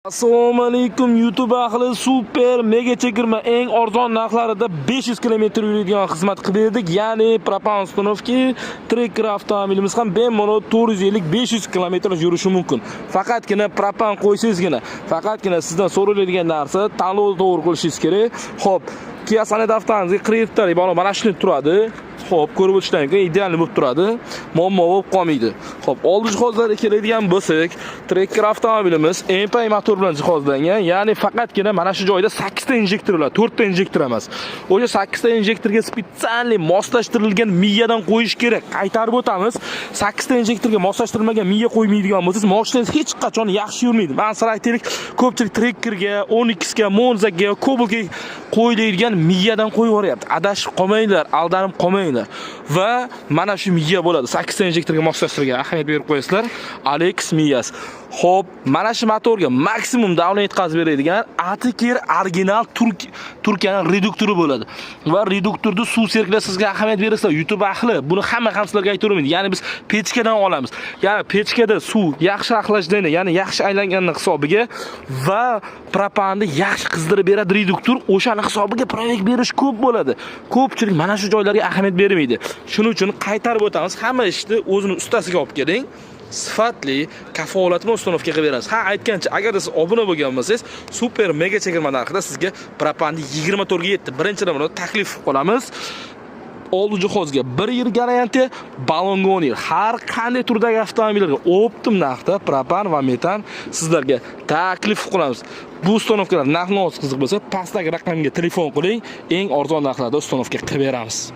Assalomu alaykum YouTube ahli, super mega chegirma eng arzon narxlarida 500 km yuradigan xizmat qilib berdik. Ya'ni propan uстановки, trekker avtomobilimiz ham bemalol 450-500 km yurishi mumkin. Faqatgina propan qo'ysangizgina, faqatgina sizdan so'raladigan narsa tanlovni to'g'ri qilishingiz kerak. Xo'p, Kia Sonet avtomobili kreditlar mana shunday turadi. Xo'p, ko'rib o'tishdan keyin ideal bo'lib turadi. Muammo bo'lib qolmaydi. Xo'p, oldi jihozlarga keladigan bo'lsak, trekker avtomobilimiz MPI motor bilan jihozlangan. Ya'ni faqatgina mana shu joyda 8 ta injektorlar, 4 ta injektor emas. O'sha 8 ta injektorga spesial moslashtirilgan miyadan qo'yish kerak. Qaytarib o'tamiz. 8 ta injektorga moslashtirilmagan miya qo'ymaydigan bo'lsangiz, mashinangiz hech qachon yaxshi yurmaydi. Masalan, aytaylik, ko'pchilik trekkerga, Onix ga, Monzaga, Cobaltga qo'yiladigan miyadan qo'yib yuboryapti. Adashib qolmanglar, aldanib qolmanglar. Va mana shu miya bo'ladi. 8 ta injektorga moslashtirilgan. Ahamiyat berib qo'yasizlar. Alex miyasi. Xo'p, mana shu motorga maksimum davlat yetkazib beradigan Atiker original Turkiyaning reduktori bo'ladi. Va reduktorda suv serklar sizga ahamiyat berasizlar. YouTube ahli, buni hamma ham sizlarga aytavermaydi. Ya'ni biz pechkadan olamiz. Ya'ni pechkada suv yaxshi aqlashdan, ya'ni yaxshi aylanganning hisobiga va propanni yaxshi qizdirib beradi reduktor. O'shaning hisobiga proyekt berish ko'p bo'ladi. Ko'pchilik mana shu joylarga ahamiyat bermaydi. Shuning uchun qaytarib o'tamiz. Hamma ishni o'zining ustasiga olib keling. Sifatli kafolat bilan uстановка qilib beramiz. Ha, aytgancha, agar siz obuna bo'lgan bo'lsangiz, super mega chegirma narxida sizga propanni 24 ga yetdi. Birinchidan buni taklif qilamiz. Oldi jihozga 1 yil garantiya, ballonga 10 yil. Har qanday turdagi avtomobillarga optim narxda propan va metan sizlarga taklif qilamiz. Bu uстановkalar narxi qiziq bo'lsa, pastdagi raqamga telefon qiling, eng arzon narxlarda uстановка qilib beramiz.